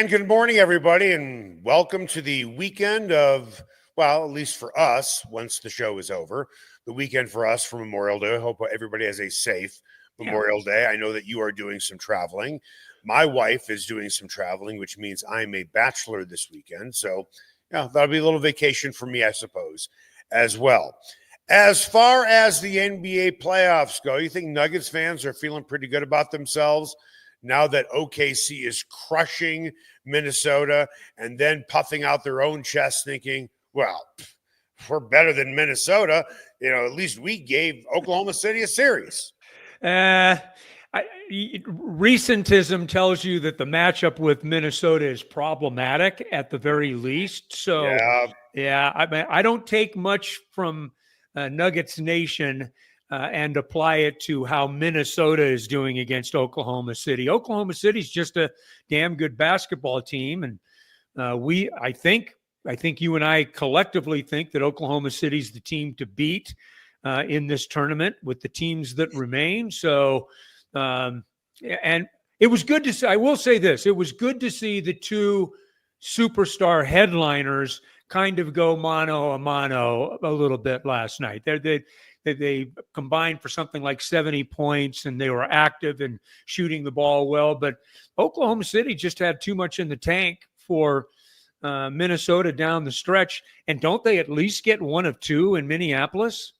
And good morning, everybody, and welcome to the weekend of, well, at least for us, once the show is over, the weekend for us for Memorial Day. I hope everybody has a safe Memorial Day. I know that you are doing some traveling. My wife is doing some traveling, which means I'm a bachelor this weekend. So, yeah, that'll be a little vacation for me, I suppose, as well. As far as the NBA playoffs go, you think Nuggets fans are feeling pretty good about themselves now that OKC is crushing Minnesota and then puffing out their own chest thinking, well, we're better than Minnesota. You know, at least we gave Oklahoma City a series. Recentism tells you that the matchup with Minnesota is problematic at the very least. So, I don't take much from Nuggets Nation and apply it to how Minnesota is doing against Oklahoma City. Oklahoma City is just a damn good basketball team, and I think you and I collectively think that Oklahoma City is the team to beat in this tournament with the teams that remain. So, and it was good to see. I will say this: it was good to see the two superstar headliners kind of go mano a mano a little bit last night. They combined for something like 70 points, and they were active and shooting the ball well. But Oklahoma City just had too much in the tank for Minnesota down the stretch. And don't they at least get one of two in Minneapolis?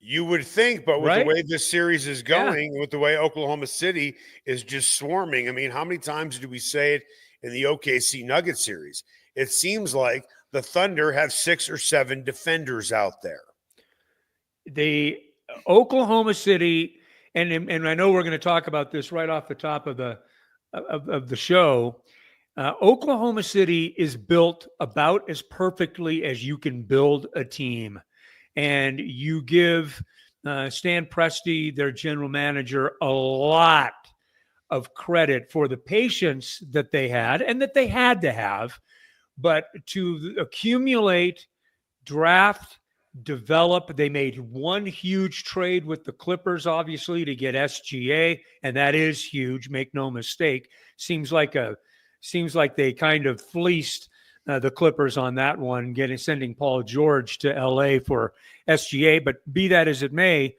You would think, but with the way this series is going, with the way Oklahoma City is just swarming, I mean, how many times do we say it in the OKC Nuggets series? It seems like the Thunder have 6 or 7 defenders out there. The Oklahoma City, and I know we're going to talk about this right off the top of the show. Oklahoma City is built about as perfectly as you can build a team, and you give Stan Presti, their general manager, a lot of credit for the patience that they had and that they had to have, but to accumulate, draft, develop. They made one huge trade with the Clippers, obviously, to get SGA, and that is huge. Make no mistake. Seems like they kind of fleeced the Clippers on that one, sending Paul George to LA for SGA. But be that as it may,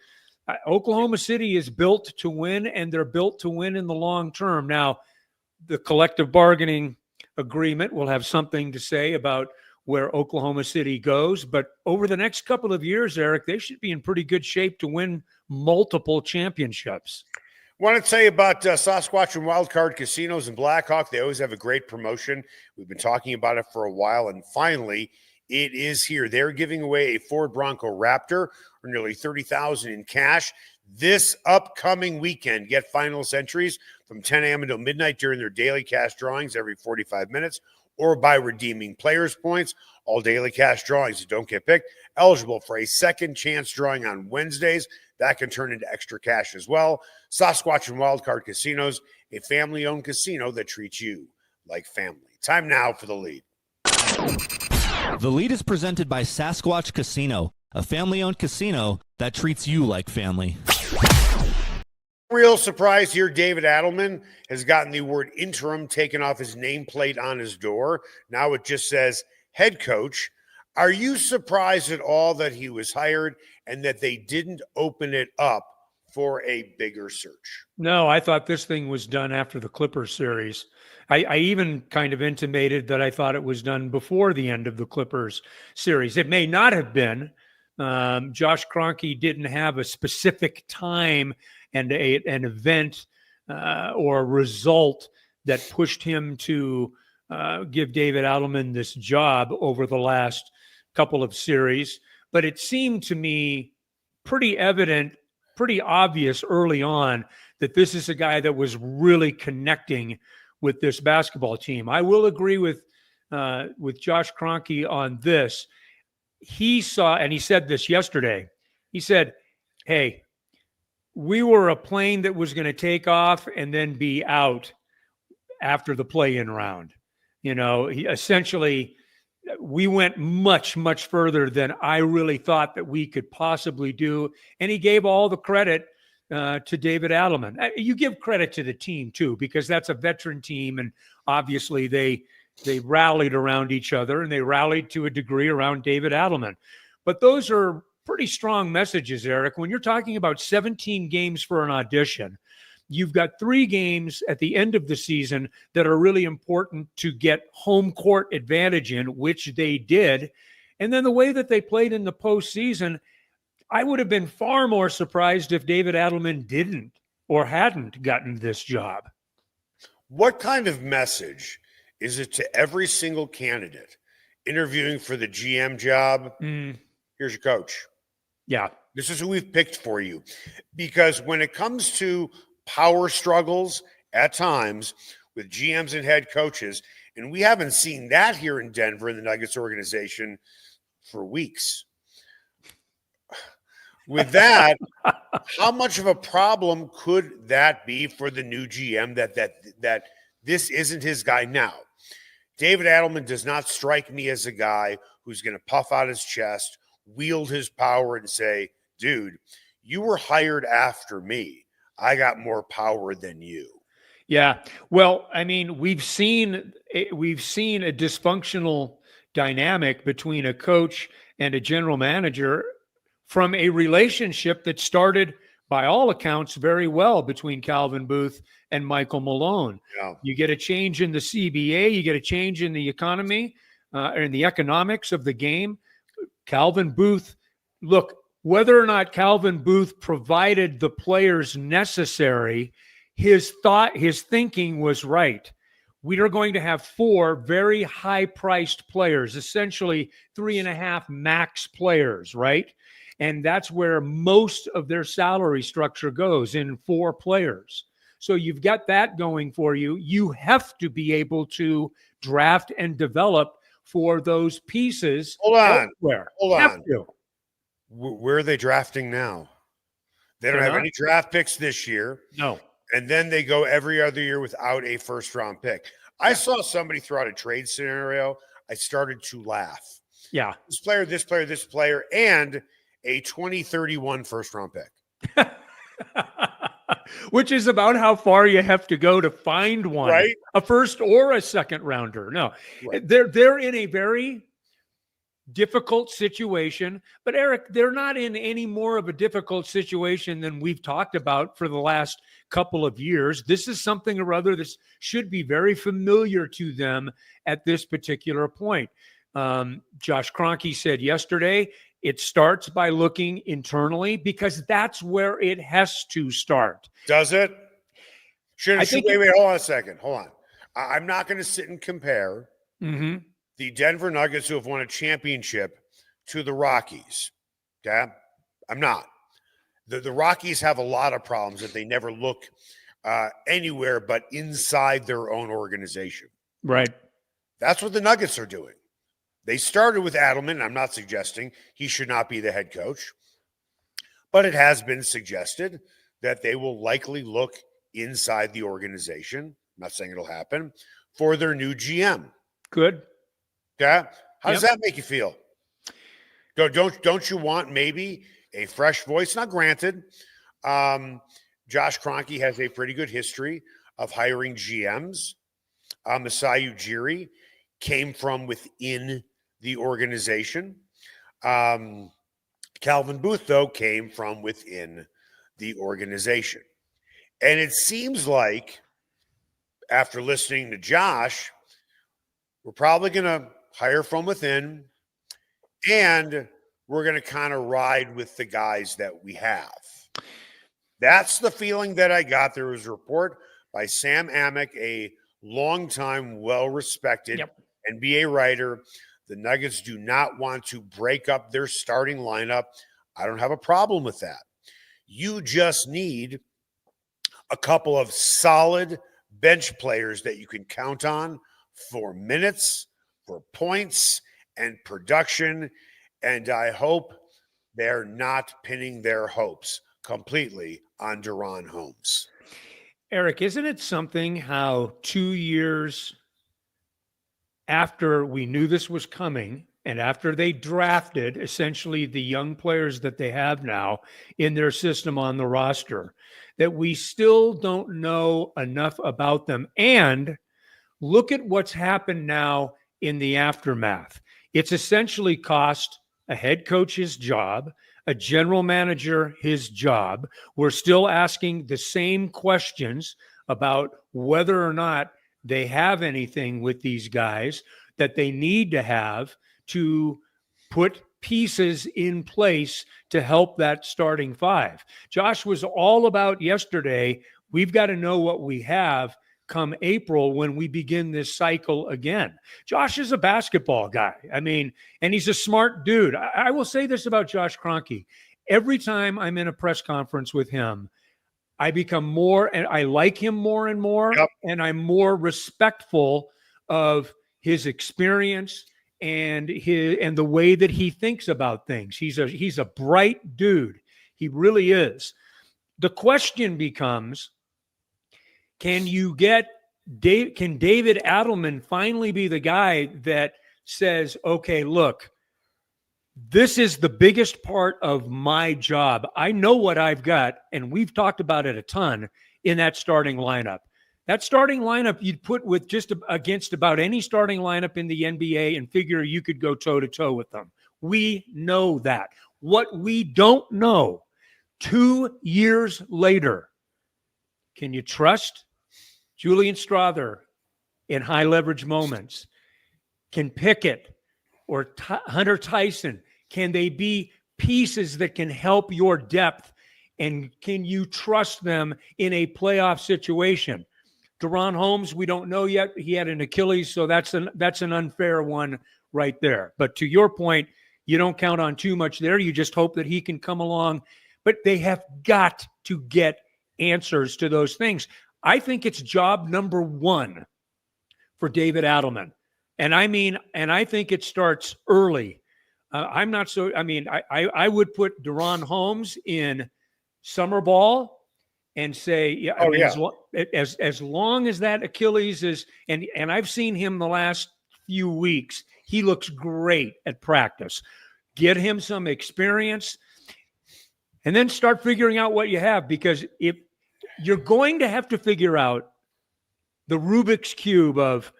Oklahoma City is built to win, and they're built to win in the long term. Now, the collective bargaining agreement will have something to say about where Oklahoma City goes. But over the next couple of years, Eric, they should be in pretty good shape to win multiple championships. Want to tell you about Sasquatch and Wildcard Casinos in Blackhawk. They always have a great promotion. We've been talking about it for a while, and finally, it is here. They're giving away a Ford Bronco Raptor for nearly $30,000 in cash this upcoming weekend. Get finalist entries from 10 a.m. until midnight during their daily cash drawings every 45 minutes, or by redeeming players' points. All daily cash drawings that don't get picked eligible for a second chance drawing on Wednesdays. That can turn into extra cash as well. Sasquatch and Wildcard Casinos, a family-owned casino that treats you like family. Time now for The Lead. The Lead is presented by Sasquatch Casino, a family-owned casino that treats you like family. Real surprise here, David Adelman has gotten the word interim taken off his nameplate on his door. Now it just says head coach. Are you surprised at all that he was hired and that they didn't open it up for a bigger search? No, I thought this thing was done after the Clippers series. I even kind of intimated that I thought it was done before the end of the Clippers series. It may not have been. Josh Kroenke didn't have a specific time and an event or a result that pushed him to give David Adelman this job over the last couple of series. But it seemed to me pretty evident, pretty obvious early on that this is a guy that was really connecting with this basketball team. I will agree with Josh Kroenke on this. He saw, and he said this yesterday, he said, hey, we were a plane that was going to take off and then be out after the play-in round. You know, we went much, much further than I really thought that we could possibly do. And he gave all the credit to David Adelman. You give credit to the team too, because that's a veteran team, and obviously they rallied around each other, and they rallied to a degree around David Adelman. But those are pretty strong messages, Eric. When you're talking about 17 games for an audition, you've got 3 games at the end of the season that are really important to get home court advantage in, which they did. And then the way that they played in the postseason, I would have been far more surprised if David Adelman didn't or hadn't gotten this job. What kind of message is it to every single candidate interviewing for the GM job? Here's your coach. Yeah. This is who we've picked for you. Because when it comes to power struggles at times with GMs and head coaches, and we haven't seen that here in Denver in the Nuggets organization for weeks. With that, how much of a problem could that be for the new GM that this isn't his guy now? David Adelman does not strike me as a guy who's going to puff out his chest, wield his power, and say, dude, you were hired after me. I got more power than you. Yeah. Well, I mean, we've seen a dysfunctional dynamic between a coach and a general manager from a relationship that started, by all accounts, very well between Calvin Booth and Michael Malone. Yeah. You get a change in the CBA, you get a change in the economy and the economics of the game. Calvin Booth, look, whether or not Calvin Booth provided the players necessary, his thinking was right. We are going to have 4 very high-priced players, essentially 3.5 max players, right? And that's where most of their salary structure goes, in 4 players. So you've got that going for you. You have to be able to draft and develop for those pieces. Hold on. Where are they drafting now? They don't have any draft picks this year. No. And then they go every other year without a first-round pick. I saw somebody throw out a trade scenario. I started to laugh. Yeah. This player, and a 2031 first-round pick. Which is about how far you have to go to find one, right? A first or a second rounder. No, right. They're in a very difficult situation, but Eric, they're not in any more of a difficult situation than we've talked about for the last couple of years. This is something or other that should be very familiar to them at this particular point. Josh Kroenke said yesterday, it starts by looking internally, because that's where it has to start. Does it? Wait, hold on a second. Hold on. I'm not going to sit and compare the Denver Nuggets, who have won a championship, to the Rockies. Okay? I'm not. The Rockies have a lot of problems that they never look anywhere but inside their own organization. Right. That's what the Nuggets are doing. They started with Adelman, and I'm not suggesting he should not be the head coach, but it has been suggested that they will likely look inside the organization. I'm not saying it'll happen, for their new GM. Good. Okay. How does that make you feel? Don't you want maybe a fresh voice? Now, granted, Josh Kroenke has a pretty good history of hiring GMs. Masai Ujiri came from within the organization. Calvin Booth, though, came from within the organization. And it seems like, after listening to Josh, we're probably going to hire from within, and we're going to kind of ride with the guys that we have. That's the feeling that I got. There was a report by Sam Amick, a longtime, well-respected NBA writer. The Nuggets do not want to break up their starting lineup. I don't have a problem with that. You just need a couple of solid bench players that you can count on for minutes, for points, and production. And I hope they're not pinning their hopes completely on Deron Holmes. Eric, isn't it something how 2 years after we knew this was coming, and after they drafted essentially the young players that they have now in their system on the roster, that we still don't know enough about them. And look at what's happened now in the aftermath. It's essentially cost a head coach his job, a general manager his job. We're still asking the same questions about whether or not they have anything with these guys that they need to have to put pieces in place to help that starting five. Josh was all about yesterday. We've got to know what we have come April when we begin this cycle again. Josh is a basketball guy. I mean, and he's a smart dude. I will say this about Josh Kroenke. Every time I'm in a press conference with him, I become more, and I like him more and more, and I'm more respectful of his experience and the way that he thinks about things. He's a bright dude. He really is. The question becomes, can David Adelman finally be the guy that says, okay, look, this is the biggest part of my job. I know what I've got, and we've talked about it a ton in that starting lineup. That starting lineup you'd put with just against about any starting lineup in the NBA and figure you could go toe-to-toe with them. We know that. What we don't know, 2 years later, can you trust Julian Strawther in high leverage moments? Can Pickett or Hunter Tyson, can they be pieces that can help your depth? And can you trust them in a playoff situation? Deron Holmes, we don't know yet. He had an Achilles, so that's an unfair one right there. But to your point, you don't count on too much there. You just hope that he can come along. But they have got to get answers to those things. I think it's job number one for David Adelman. And I think it starts early. I would put Deron Holmes in summer ball and say, as long as that Achilles is, and I've seen him the last few weeks, he looks great at practice. Get him some experience and then start figuring out what you have, because if you're going to have to figure out the Rubik's Cube of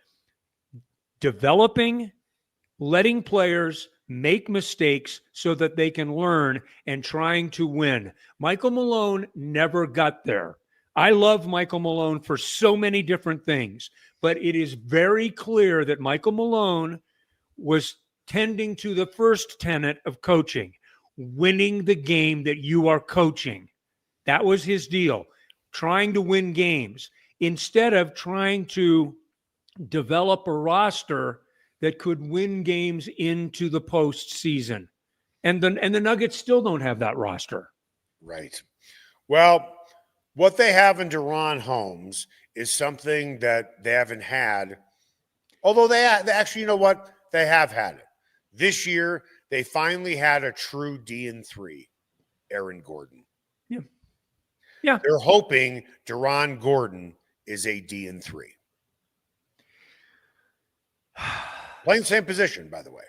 developing, letting players make mistakes so that they can learn, and trying to win. Michael Malone never got there. I love Michael Malone for so many different things, but it is very clear that Michael Malone was tending to the first tenet of coaching, winning the game that you are coaching. That was his deal, trying to win games instead of trying to develop a roster that could win games into the postseason. And the Nuggets still don't have that roster. Right. Well, what they have in Deron Holmes is something that they haven't had, although they actually, you know what? They have had it. This year, they finally had a true D3, Aaron Gordon. Yeah. They're hoping Deron Gordon is a D3. Playing the same position, by the way.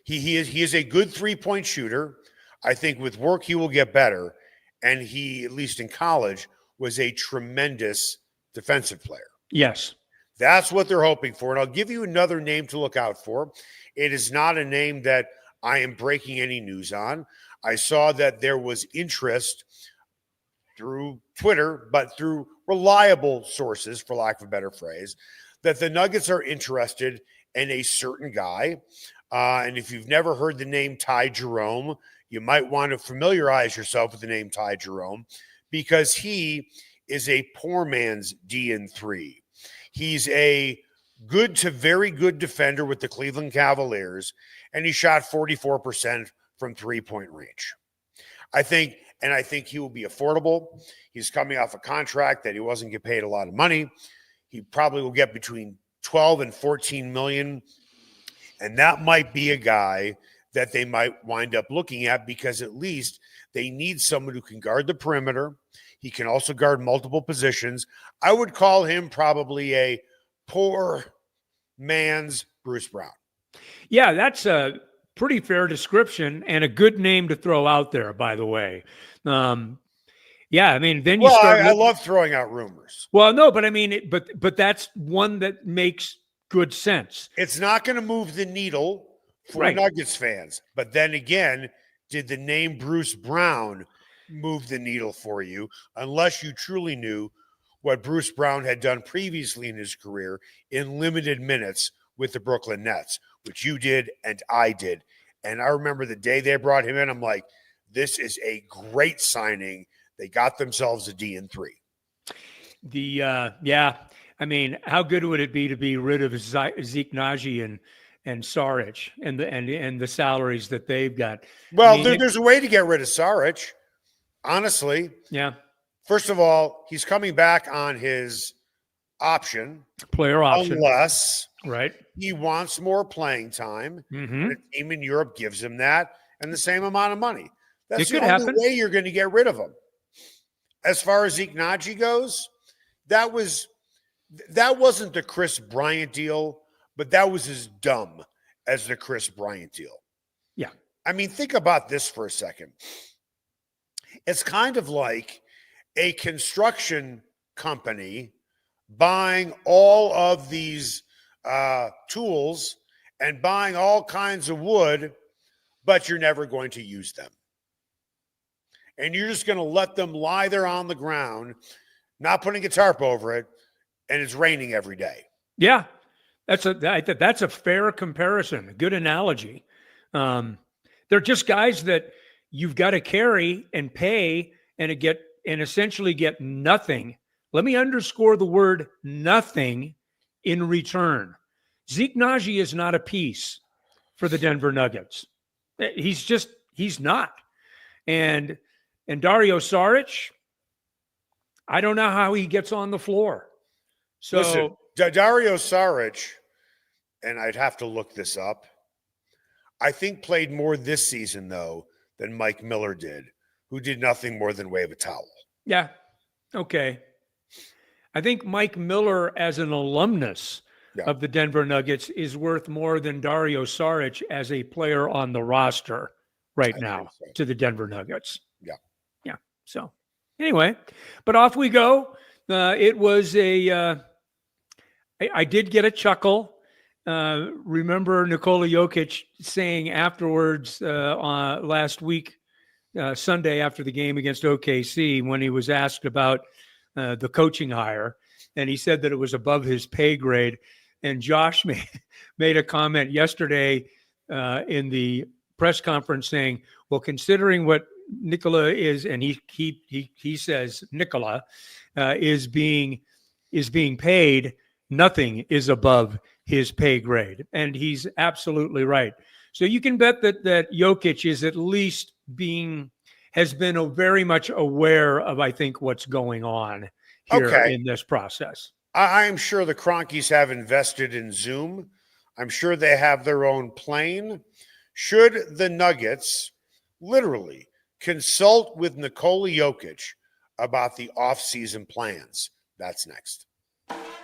He is a good three-point shooter. I think with work he will get better. And he, at least in college, was a tremendous defensive player. Yes. That's what they're hoping for. And I'll give you another name to look out for. It is not a name that I am breaking any news on. I saw that there was interest through Twitter, but through reliable sources, for lack of a better phrase, that the Nuggets are interested in a certain guy. And if you've never heard the name Ty Jerome, you might want to familiarize yourself with the name Ty Jerome, because he is a poor man's D3. He's a good to very good defender with the Cleveland Cavaliers, and he shot 44% from three-point range. I think he will be affordable. He's coming off a contract that he wasn't get paid a lot of money. He probably will get between 12 and 14 million. And that might be a guy that they might wind up looking at, because at least they need someone who can guard the perimeter. He can also guard multiple positions. I would call him probably a poor man's Bruce Brown. Yeah, that's a pretty fair description and a good name to throw out there, by the way. Yeah, I mean, then you Well, start. I love throwing out rumors. Well, no, but I mean, but that's one that makes good sense. It's not going to move the needle for Right. Nuggets fans. But then again, did the name Bruce Brown move the needle for you? Unless you truly knew what Bruce Brown had done previously in his career in limited minutes with the Brooklyn Nets, which you did and I did. And I remember the day they brought him in, I'm like, this is a great signing. They got themselves a D&3. Yeah, I mean, how good would it be to be rid of Zeke Naji and Saric and the salaries that they've got? Well, I mean, there's a way to get rid of Saric, honestly. Yeah. First of all, he's coming back on his option. Player option. Unless right. he wants more playing time. Mm-hmm. The team in Europe gives him that and the same amount of money. That's It the could only happen. way you're going to get rid of him. As far as Zeke Naji goes, that wasn't the Chris Bryant deal, but that was as dumb as the Chris Bryant deal. Yeah. I mean, think about this for a second. It's kind of like a construction company buying all of these tools and buying all kinds of wood, but you're never going to use them. And you're just going to let them lie there on the ground, not putting a tarp over it, and it's raining every day. Yeah, that's a fair comparison. A good analogy. They're just guys that you've got to carry and pay and essentially get nothing. Let me underscore the word nothing in return. Zeke Naji is not a piece for the Denver Nuggets. He's not. And Dario Saric, I don't know how he gets on the floor. So listen, Dario Saric, and I'd have to look this up, I think played more this season, though, than Mike Miller did, who did nothing more than wave a towel. Yeah. Okay. I think Mike Miller, as an alumnus of the Denver Nuggets, is worth more than Dario Saric as a player on the roster right now to the Denver Nuggets. Yeah. Yeah. So anyway, but off we go. It was I did get a chuckle. Remember Nikola Jokic saying afterwards on last week, Sunday after the game against OKC, when he was asked about the coaching hire, and he said that it was above his pay grade. And Josh made a comment yesterday in the press conference saying, well, considering what Nikola is, and he says Nikola is being paid, nothing is above his pay grade. And he's absolutely right. So you can bet that Jokic is at least has been very much aware of, I think, what's going on here in this process. I'm sure the Cronkies have invested in Zoom. I'm sure they have their own plane. Should the Nuggets literally consult with Nikola Jokic about the offseason plans? That's next.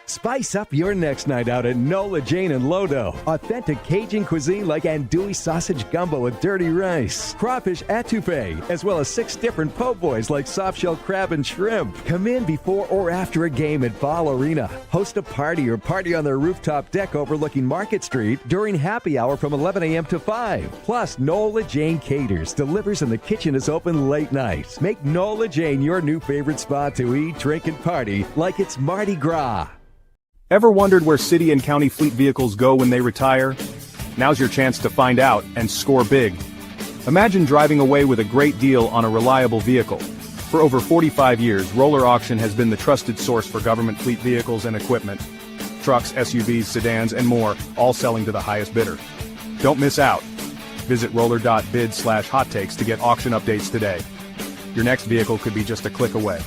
Spice up your next night out at Nola Jane and Lodo. Authentic Cajun cuisine like andouille sausage gumbo with dirty rice, crawfish etouffee, as well as 6 different po' boys like soft-shell crab and shrimp. Come in before or after a game at Ball Arena. Host a party or party on their rooftop deck overlooking Market Street during happy hour from 11 a.m. to 5. Plus, Nola Jane caters, delivers, and the kitchen is open late night. Make Nola Jane your new favorite spot to eat, drink, and party like it's Mardi Gras. Ever wondered where city and county fleet vehicles go when they retire? Now's your chance to find out and score big. Imagine driving away with a great deal on a reliable vehicle. For over 45 years, Roller Auction has been the trusted source for government fleet vehicles and equipment. Trucks, SUVs, sedans, and more, all selling to the highest bidder. Don't miss out. Visit roller.bid/hot takes to get auction updates today. Your next vehicle could be just a click away.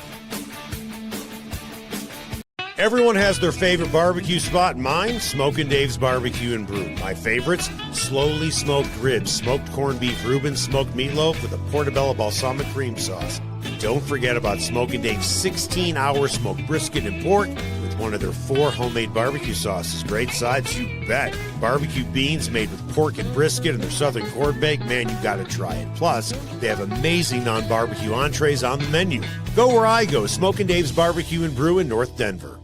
Everyone has their favorite barbecue spot. Mine, Smokin' Dave's Barbecue and Brew. My favorites, slowly smoked ribs, smoked corned beef Reuben, smoked meatloaf with a portobello balsamic cream sauce. Don't forget about Smokin' Dave's 16-hour smoked brisket and pork with one of their 4 homemade barbecue sauces. Great sides, you bet. Barbecue beans made with pork and brisket and their southern corn bake. Man, you got to try it. Plus, they have amazing non-barbecue entrees on the menu. Go where I go, Smokin' Dave's Barbecue and Brew in North Denver.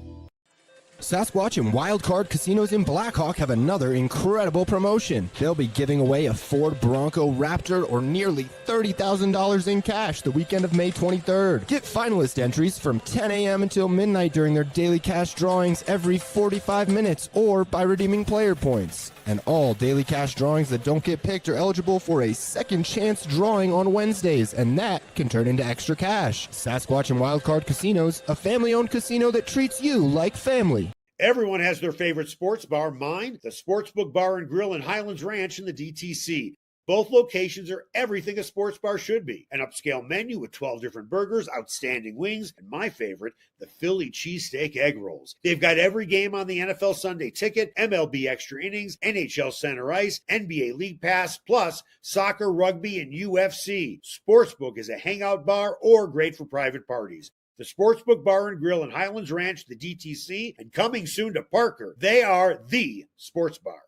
Sasquatch and Wildcard Casinos in Blackhawk have another incredible promotion. They'll be giving away a Ford Bronco Raptor or nearly $30,000 in cash the weekend of May 23rd. Get finalist entries from 10 a.m. until midnight during their daily cash drawings every 45 minutes or by redeeming player points. And all daily cash drawings that don't get picked are eligible for a second chance drawing on Wednesdays, and that can turn into extra cash. Sasquatch and Wildcard Casinos, a family-owned casino that treats you like family. Everyone has their favorite sports bar. Mine, the Sportsbook Bar and Grill in Highlands Ranch in the DTC. Both locations are everything a sports bar should be. An upscale menu with 12 different burgers, outstanding wings, and my favorite, the Philly cheesesteak egg rolls. They've got every game on the NFL Sunday Ticket, MLB Extra Innings, NHL Center Ice, NBA League Pass, plus soccer, rugby, and UFC. Sportsbook is a hangout bar or great for private parties. The Sportsbook Bar and Grill in Highlands Ranch, the DTC, and coming soon to Parker. They are the sports bar.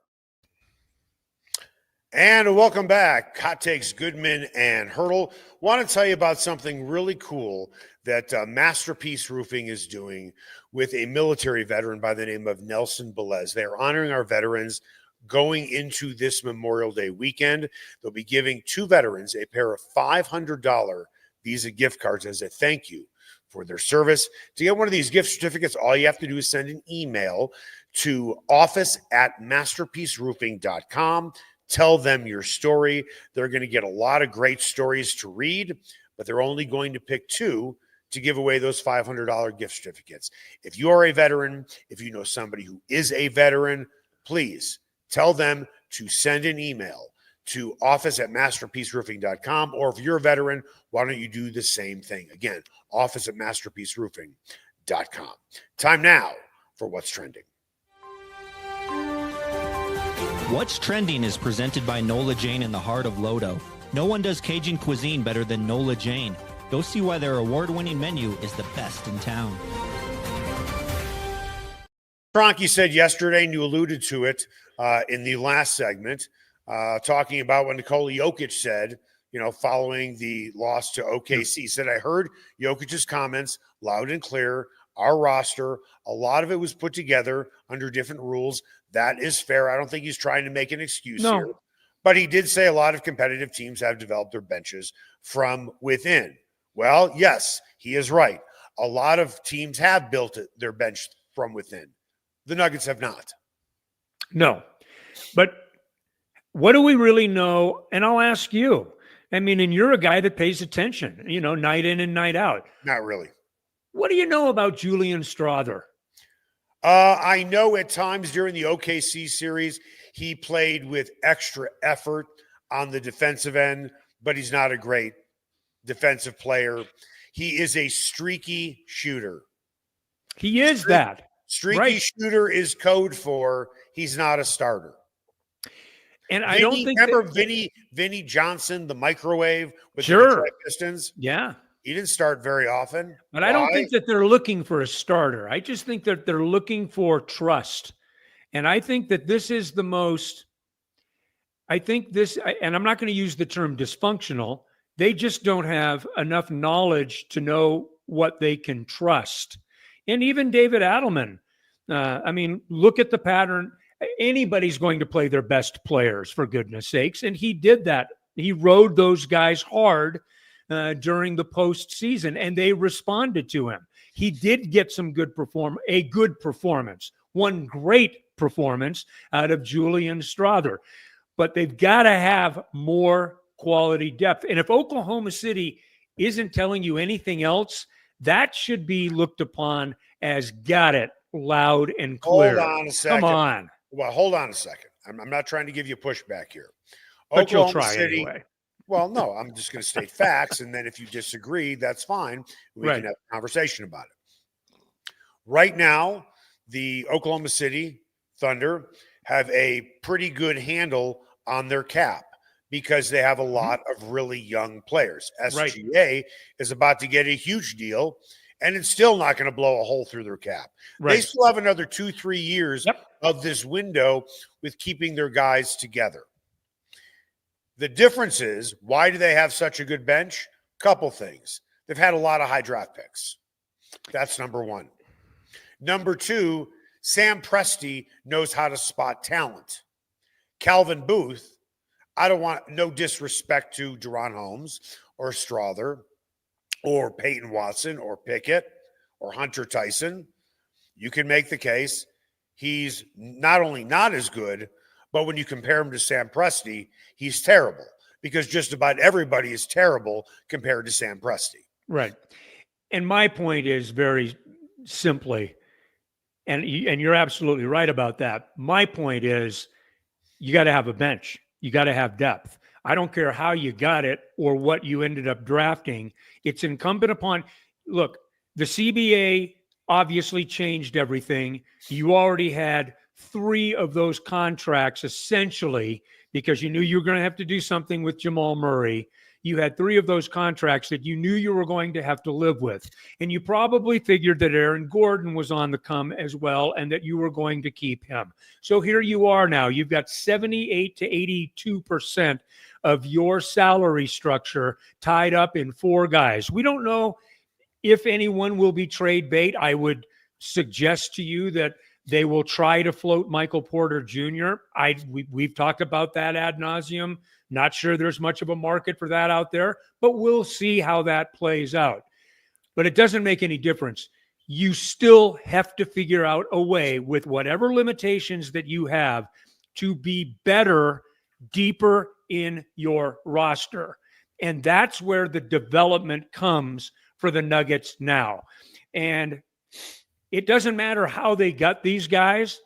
And welcome back. Hot Takes Goodman and Haertl. Want to tell you about something really cool that Masterpiece Roofing is doing with a military veteran by the name of Nelson Belez. They are honoring our veterans going into this Memorial Day weekend. They'll be giving 2 veterans a pair of $500 Visa gift cards as a thank you for their service. To get one of these gift certificates, all you have to do is send an email to office@masterpieceroofing.com. Tell them your story. They're going to get a lot of great stories to read, but they're only going to pick 2 to give away those $500 gift certificates. If you are a veteran, if you know somebody who is a veteran, please tell them to send an email to office@masterpieceroofing.com. Or if you're a veteran, why don't you do the same thing? Again, office@masterpieceroofing.com. Time now for What's Trending. What's Trending is presented by Nola Jane in the heart of Lodo. No one does Cajun cuisine better than Nola Jane. Go see why their award-winning menu is the best in town. Kroenke said yesterday, and you alluded to it in the last segment, talking about what Nikola Jokic said, following the loss to OKC. He said, I heard Jokic's comments loud and clear. Our roster, a lot of it was put together under different rules. That is fair. I don't think he's trying to make an excuse here. But he did say a lot of competitive teams have developed their benches from within. Well, yes, he is right. A lot of teams have built their bench from within. The Nuggets have not. No. But what do we really know? And I'll ask you. I mean, and you're a guy that pays attention, night in and night out. Not really. What do you know about Julian Strawther? I know at times during the OKC series, he played with extra effort on the defensive end, but he's not a great defensive player. He is a streaky shooter. He is that. Streaky shooter is code for he's not a starter. And I don't think Vinny Johnson, the microwave with the Detroit Pistons. Yeah. He didn't start very often. But I don't think that they're looking for a starter. I just think that they're looking for trust. And I think that this is the most, and I'm not going to use the term dysfunctional. They just don't have enough knowledge to know what they can trust. And even David Adelman, look at the pattern. Anybody's going to play their best players, for goodness sakes. And he did that. He rode those guys hard during the postseason, and they responded to him. He did get a good performance, one great performance out of Julian Strawther. But they've got to have more quality depth. And if Oklahoma City isn't telling you anything else, that should be looked upon as got it loud and clear. Hold on a second. Come on. Well, hold on a second. I'm not trying to give you pushback here. But Oklahoma you'll try City, anyway. Well, no, I'm just going to state facts, and then if you disagree, that's fine. We can have a conversation about it. Right now, the Oklahoma City Thunder have a pretty good handle on their cap because they have a lot of really young players. SGA is about to get a huge deal, and it's still not going to blow a hole through their cap. Right. They still have another 2-3 years of this window with keeping their guys together. The difference is, why do they have such a good bench? Couple things. They've had a lot of high draft picks. That's number one. Number two, Sam Presti knows how to spot talent. Calvin Booth, I don't want no disrespect to Jerron Holmes or Strother or Peyton Watson or Pickett or Hunter Tyson. You can make the case he's not only not as good, but when you compare him to Sam Presti, he's terrible, because just about everybody is terrible compared to Sam Presti. Right. And my point is very simply, and you're absolutely right about that. My point is, you got to have a bench. You got to have depth. I don't care how you got it or what you ended up drafting. It's incumbent upon, look, the CBA obviously changed everything. You already had 3 of those contracts essentially, because you knew you were going to have to do something with Jamal Murray. You had 3 of those contracts that you knew you were going to have to live with. And you probably figured that Aaron Gordon was on the come as well, and that you were going to keep him. So here you are now. You've got 78 to 82% of your salary structure tied up in 4 guys. We don't know if anyone will be trade bait. I would suggest to you that they will try to float Michael Porter Jr. We've talked about that ad nauseum. Not sure there's much of a market for that out there, but we'll see how that plays out. But it doesn't make any difference. You still have to figure out a way, with whatever limitations that you have, to be better, deeper in your roster. And that's where the development comes for the Nuggets now. And it doesn't matter how they got these guys.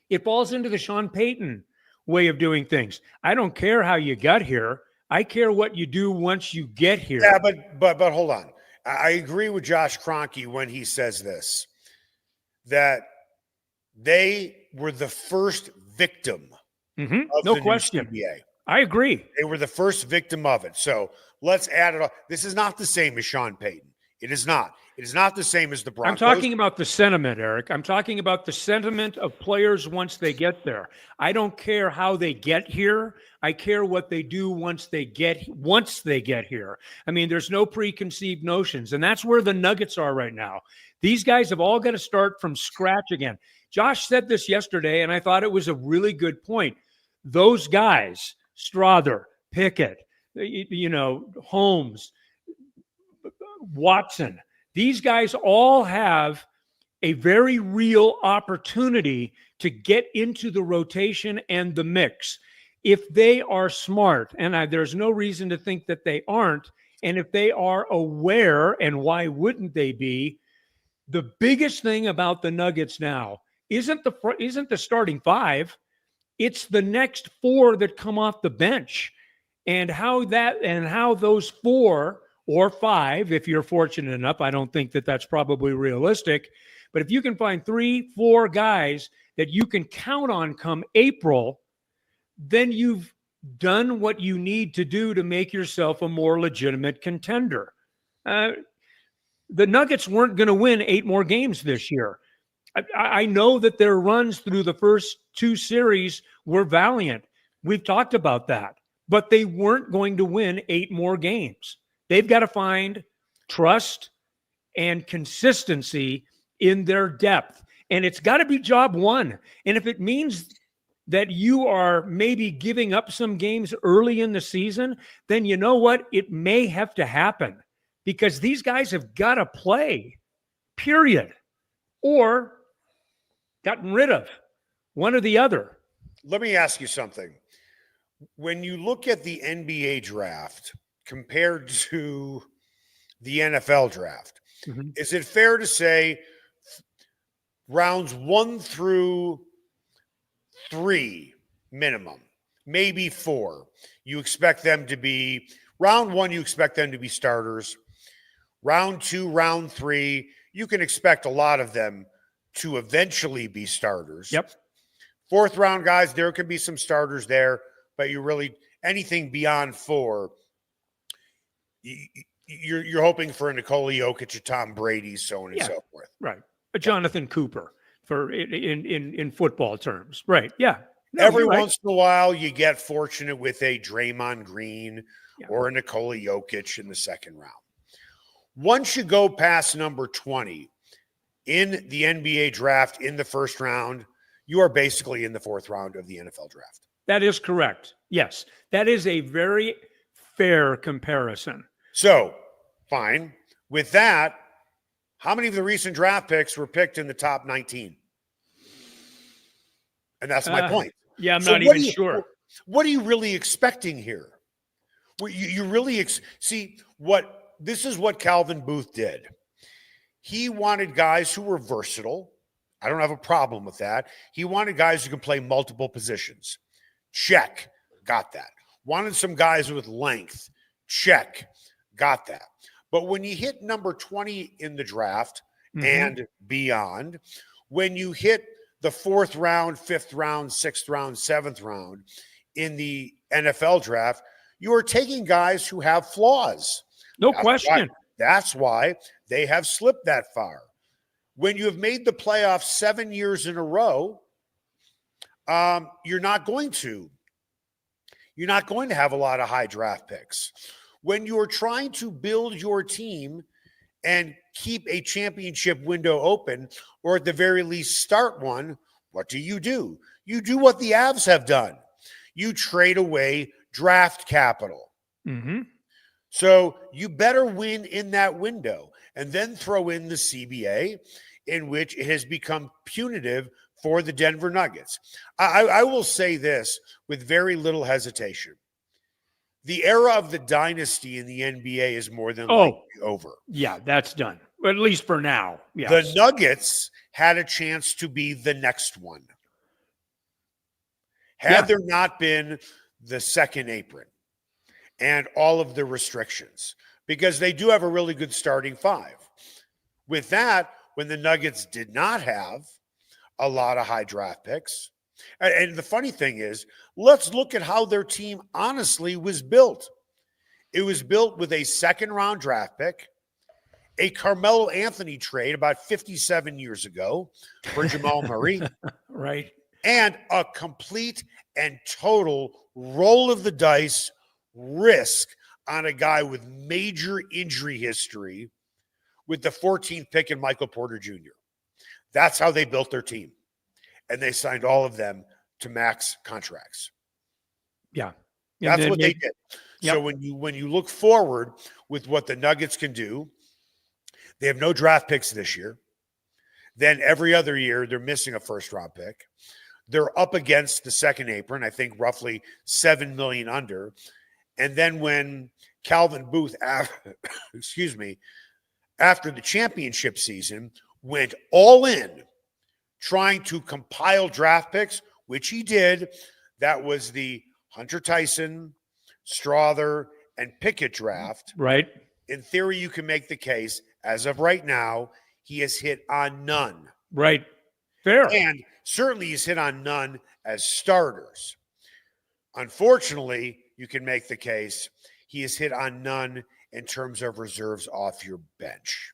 It falls into the Sean Payton way of doing things. I don't care how you got here. I care what you do once you get here. Yeah, but hold on. I agree with Josh Kroenke when he says this, that they were the first victim of no the question. new CBA. I agree. They were the first victim of it. So let's add it up. This is not the same as Sean Payton. It is not. It is not the same as the Broncos. I'm talking about the sentiment, Eric. I'm talking about the sentiment of players once they get there. I don't care how they get here. I care what they do once they get here. I mean, there's no preconceived notions, and that's where the Nuggets are right now. These guys have all got to start from scratch again. Josh said this yesterday, and I thought it was a really good point. Those guys, Strother, Pickett, Holmes, Watson, these guys all have a very real opportunity to get into the rotation and the mix if they are smart. And there's no reason to think that they aren't. And if they are aware, and why wouldn't they be? The biggest thing about the Nuggets now isn't the starting 5. It's the next 4 that come off the bench, and how those 4 or 5, if you're fortunate enough. I don't think that that's probably realistic. But if you can find 3, 4 guys that you can count on come April, then you've done what you need to do to make yourself a more legitimate contender. The Nuggets weren't going to win 8 more games this year. I know that their runs through the first 2 series were valiant. We've talked about that. But they weren't going to win 8 more games. They've got to find trust and consistency in their depth. And it's got to be job one. And if it means that you are maybe giving up some games early in the season, then you know what? It may have to happen, because these guys have got to play, period. Or gotten rid of, one or the other. Let me ask you something. When you look at the NBA draft compared to the NFL draft, is it fair to say rounds 1 through 3 minimum, maybe 4, you expect them to be round 1, you expect them to be starters. Round 2, round 3, you can expect a lot of them to eventually be starters. Yep. 4th round guys, there can be some starters there, but you really, anything beyond 4, you're hoping for a Nikola Jokic, a Tom Brady, so on and so forth. Right. A Jonathan Cooper for in football terms. Right. Yeah. No, Every you're right. once in a while, you get fortunate with a Draymond Green or a Nikola Jokic in the second round. Once you go past number 20 in the NBA draft in the first round, you are basically in the fourth round of the NFL draft. That is correct. Yes. That is a very fair comparison. So, fine. With that, how many of the recent draft picks were picked in the top 19? And that's my point. Yeah, I'm not even sure. What are you really expecting here? You really see what this is what Calvin Booth did. He wanted guys who were versatile. I don't have a problem with that. He wanted guys who can play multiple positions. Check. Got that. Wanted some guys with length. Check. Got that. But when you hit number 20 in the draft and beyond, when you hit the fourth round, fifth round, sixth round, seventh round in the NFL draft, you are taking guys who have flaws. No question. That's why they have slipped that far. When you have made the playoffs 7 years in a row, you're not going to have a lot of high draft picks. When you're trying to build your team and keep a championship window open, or at the very least start one, what do? You do what the Avs have done. You trade away draft capital. Mm-hmm. So you better win in that window and then throw in the CBA, in which it has become punitive for the Denver Nuggets. I will say this with very little hesitation. The era of the dynasty in the NBA is more than likely over. Yeah, that's done. At least for now. Yes. The Nuggets had a chance to be the next one. Had there not been the second apron and all of the restrictions, because they do have a really good starting five. With that, when the Nuggets did not have a lot of high draft picks, and the funny thing is, let's look at how their team honestly was built. It was built with a second-round draft pick, a Carmelo Anthony trade about 57 years ago for Jamal Murray, right, and a complete and total roll of the dice risk on a guy with major injury history with the 14th pick in Michael Porter Jr. That's how they built their team. And they signed all of them to max contracts. Yeah. That's what they did. Yep. So when you look forward with what the Nuggets can do, they have no draft picks this year. Then every other year, they're missing a first-round pick. They're up against the second apron, I think roughly $7 million under. And then when Calvin Booth, after the championship season, went all in trying to compile draft picks, which he did, that was the Hunter Tyson, Strother, and Pickett draft. Right. In theory, you can make the case, as of right now, he has hit on none. Right. Fair. And certainly he's hit on none as starters. Unfortunately, you can make the case he has hit on none in terms of reserves off your bench,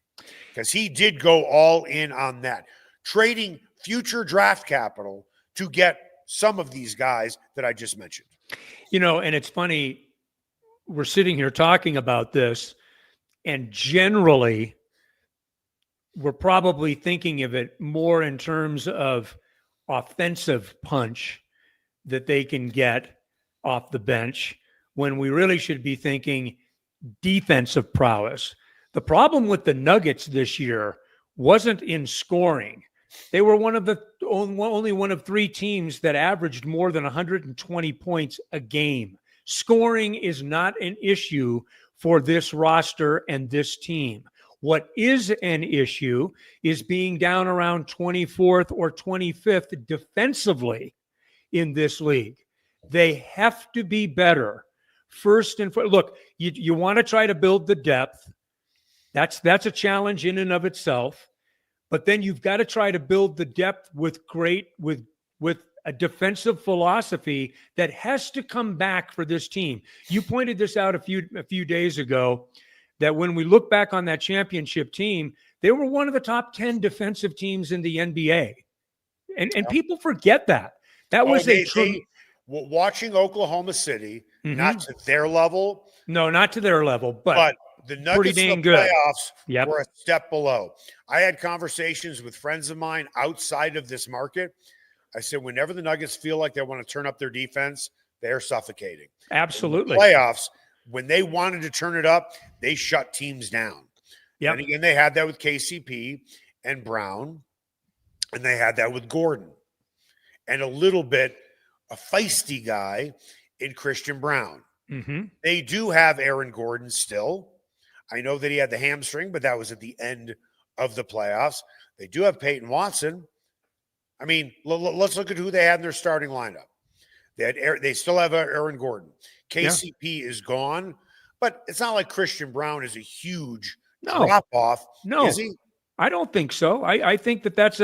because he did go all in on that, trading future draft capital to get some of these guys that I just mentioned. And it's funny, we're sitting here talking about this, and generally we're probably thinking of it more in terms of offensive punch that they can get off the bench, when we really should be thinking defensive prowess. The problem with the Nuggets this year wasn't in scoring. They were only one of three teams that averaged more than 120 points a game. Scoring is not an issue for this roster and this team. What is an issue is being down around 24th or 25th defensively in this league. They have to be better. First and foremost, look, you want to try to build the depth. That's a challenge in and of itself. But then you've got to try to build the depth with a defensive philosophy that has to come back for this team. You pointed this out a few days ago. that when we look back on that championship team, they were one of the top 10 defensive teams in the NBA. And people forget that. That was watching Oklahoma City, Mhm. not to their level. No, not to their level, but the pretty Nuggets dang in the good. playoffs Yep. were a step below. I had conversations with friends of mine outside of this market. I said, whenever the Nuggets feel like they want to turn up their defense, they're suffocating. Absolutely. In the playoffs, when they wanted to turn it up, they shut teams down. Yep. And again, they had that with KCP and Brown, and they had that with Gordon, and a little bit a feisty guy in Christian Brown. Mm-hmm. They do have Aaron Gordon still. I know that he had the hamstring, but that was at the end of the playoffs. They do have Peyton Watson. I mean, let's look at who they had in their starting lineup. They still have Aaron Gordon. KCP is gone, but it's not like Christian Brown is a huge drop off. No, is he? I don't think so. I think that's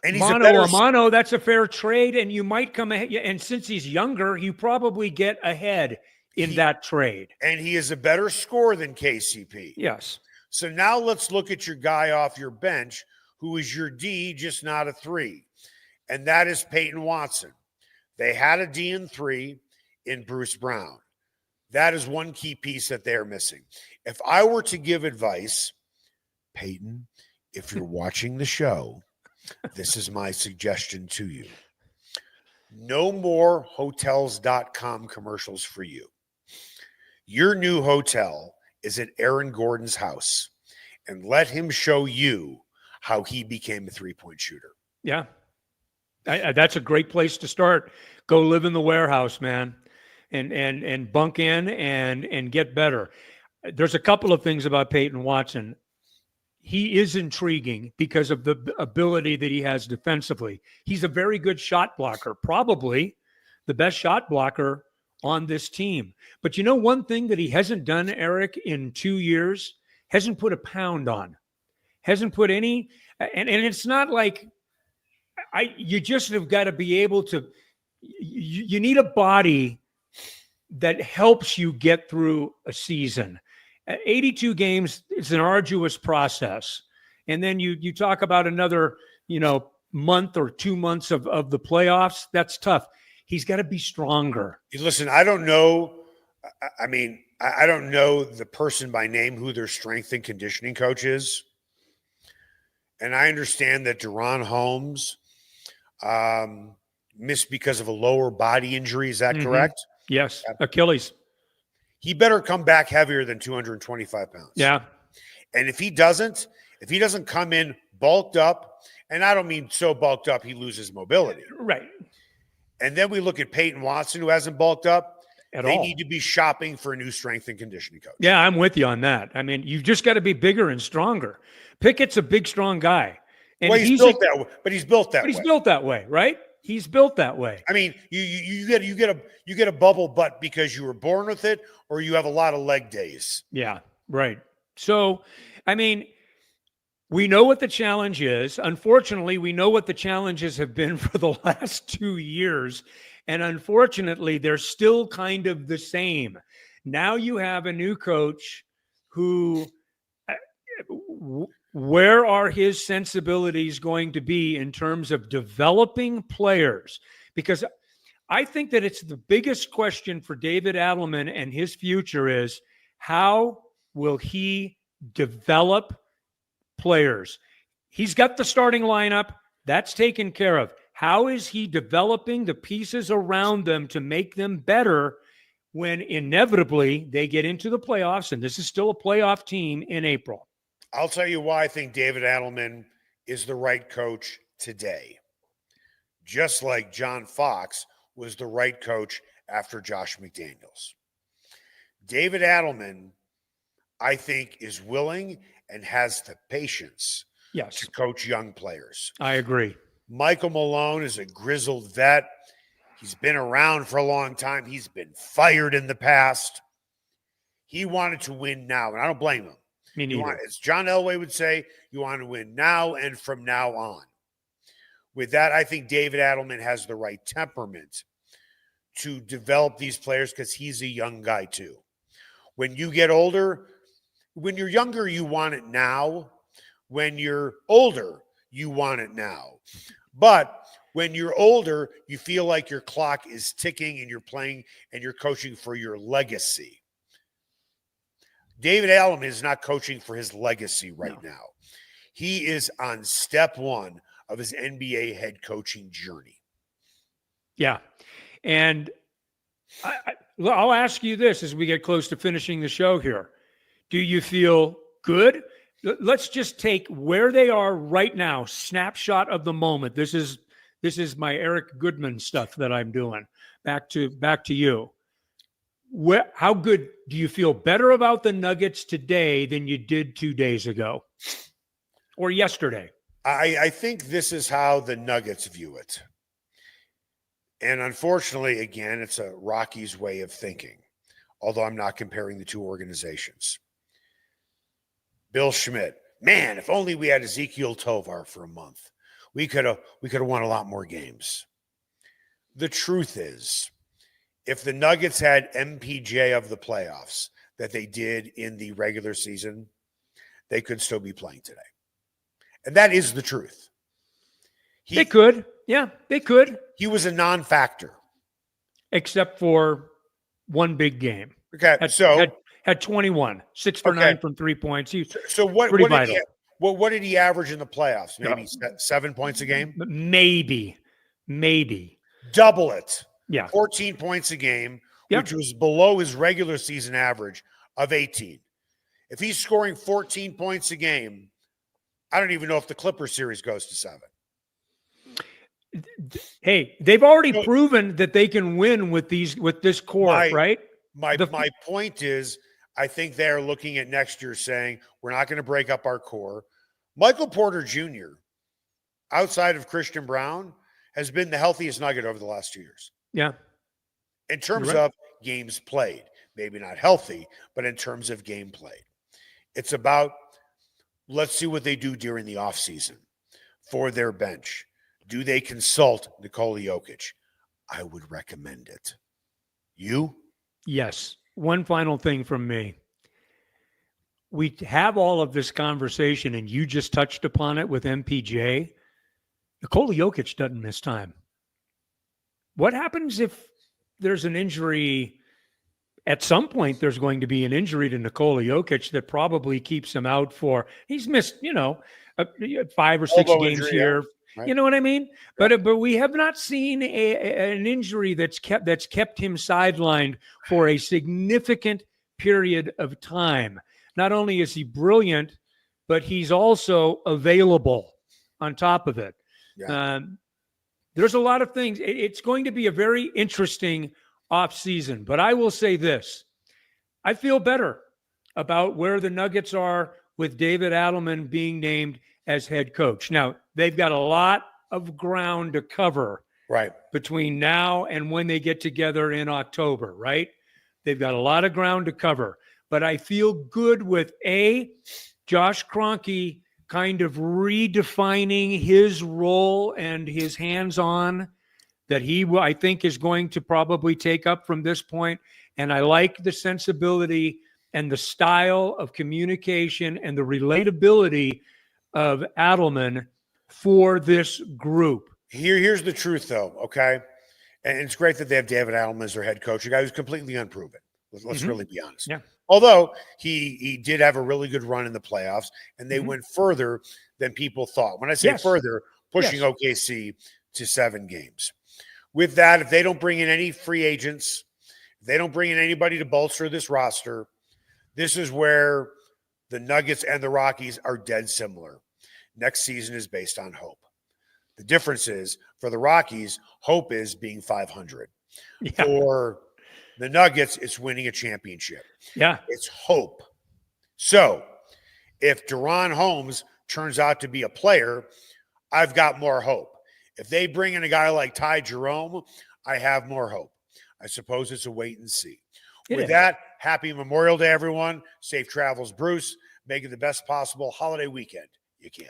and he's mano a mano, that's a fair trade, and you might come ahead. And since he's younger, you probably get ahead in that trade. And he is a better scorer than KCP. Yes. So now let's look at your guy off your bench who is your D, just not a 3. And that is Peyton Watson. They had a D and 3 in Bruce Brown. That is one key piece that they're missing. If I were to give advice, Peyton, if you're watching the show, this is my suggestion to you. No more Hotels.com commercials for you. Your new hotel is at Aaron Gordon's house, and let him show you how he became a three-point shooter. Yeah. That's a great place to start. Go live in the warehouse, man, and bunk in and get better. There's a couple of things about Peyton Watson. He is intriguing because of the ability that he has defensively. He's a very good shot blocker, probably the best shot blocker on this team. But you know one thing that he hasn't done, Eric, in 2 years? Hasn't put a pound on. Hasn't put any, and it's not like you just have got to be able to, you need a body that helps you get through a season. 82 games is an arduous process. And then you talk about another, month or 2 months of the playoffs. That's tough. He's got to be stronger. Listen, I don't know. I mean, I don't know the person by name who their strength and conditioning coach is. And I understand that Deron Holmes missed because of a lower body injury. Is that correct? Yes. Achilles. He better come back heavier than 225 pounds. Yeah. And if he doesn't come in bulked up, and I don't mean so bulked up he loses mobility. Right. And then we look at Peyton Watson, who hasn't bulked up. They all. need to be shopping for a new strength and conditioning coach. Yeah, I'm with you on that. I mean, you've just got to be bigger and stronger. Pickett's a big, strong guy. And well, he's built that way, but he's built that way. He's built that way, right? He's built that way. I mean, you get a bubble butt because you were born with it, or you have a lot of leg days. Yeah, right. So, I mean, we know what the challenge is. Unfortunately, we know what the challenges have been for the last 2 years. And unfortunately, they're still kind of the same. Now you have a new coach who, where are his sensibilities going to be in terms of developing players? Because I think that it's the biggest question for David Adelman and his future is, how will he develop players? He's got the starting lineup. That's taken care of. How is he developing the pieces around them to make them better when inevitably they get into the playoffs? And this is still a playoff team in April. I'll tell you why I think David Adelman is the right coach today. Just like John Fox was the right coach after Josh McDaniels. David Adelman, I think, is willing and has the patience to coach young players. I agree. Michael Malone is a grizzled vet. He's been around for a long time. He's been fired in the past. He wanted to win now, and I don't blame him. Me neither. As John Elway would say, you want to win now and from now on. With that, I think David Adelman has the right temperament to develop these players because he's a young guy too. When you get older, when you're younger, you want it now. When you're older, you want it now. But when you're older, you feel like your clock is ticking and you're playing and you're coaching for your legacy. David Adelman is not coaching for his legacy right now. He is on step one of his NBA head coaching journey. Yeah. And I'll ask you this as we get close to finishing the show here. Do you feel good? Let's just take where they are right now, snapshot of the moment. This is my Eric Goodman stuff that I'm doing. Back to you. How good do you feel better about the Nuggets today than you did 2 days ago or yesterday? I think this is how the Nuggets view it. And unfortunately, again, it's a Rockies way of thinking, although I'm not comparing the two organizations. Bill Schmidt, man, if only we had Ezekiel Tovar for a month, we could have won a lot more games. The truth is, if the Nuggets had MPJ of the playoffs that they did in the regular season, they could still be playing today. And that is the truth. They could. Yeah, they could. He was a non-factor. Except for one big game. Okay, had 21, 6 for 9 from 3 points. What did he average in the playoffs? Maybe 7 points a game? Maybe. Double it. Yeah. 14 points a game, which was below his regular season average of 18. If he's scoring 14 points a game, I don't even know if the Clippers series goes to 7. Hey, they've already proven that they can win with this core, right? My point is, I think they're looking at next year saying, we're not going to break up our core. Michael Porter Jr., outside of Christian Brown, has been the healthiest Nugget over the last 2 years. Yeah. In terms of games played, maybe not healthy, but in terms of game played. It's about, let's see what they do during the offseason for their bench. Do they consult Nikola Jokic? I would recommend it. You? Yes. One final thing from me. We have all of this conversation, and you just touched upon it with MPJ. Nikola Jokic doesn't miss time. What happens if there's an injury? At some point, there's going to be an injury to Nikola Jokic that probably keeps him out for, he's missed, 5 or 6 games here. Right. You know what I mean? Yeah. But we have not seen an injury that's kept him sidelined for a significant period of time. Not only is he brilliant, but he's also available on top of it. Yeah. There's a lot of things. It's going to be a very interesting offseason. But I will say this. I feel better about where the Nuggets are with David Adelman being named as head coach. Now, they've got a lot of ground to cover between now and when they get together in October, right? They've got a lot of ground to cover. But I feel good with Josh Kroenke kind of redefining his role and his hands-on that I think is going to probably take up from this point. And I like the sensibility and the style of communication and the relatability of Adelman for this group. Here's the truth, though, okay? And it's great that they have David Adelman as their head coach, a guy who's completely unproven. Let's really be honest. Yeah. Although he did have a really good run in the playoffs, and they went further than people thought. When I say further, pushing OKC to 7 games. With that, if they don't bring in any free agents, if they don't bring in anybody to bolster this roster, this is where the Nuggets and the Rockies are dead similar. Next season is based on hope. The difference is, for the Rockies, hope is being 500. Yeah. For the Nuggets, it's winning a championship. Yeah. It's hope. So if Deron Holmes turns out to be a player, I've got more hope. If they bring in a guy like Ty Jerome, I have more hope. I suppose it's a wait and see. With that, happy Memorial Day, everyone. Safe travels, Bruce. Make it the best possible holiday weekend you can.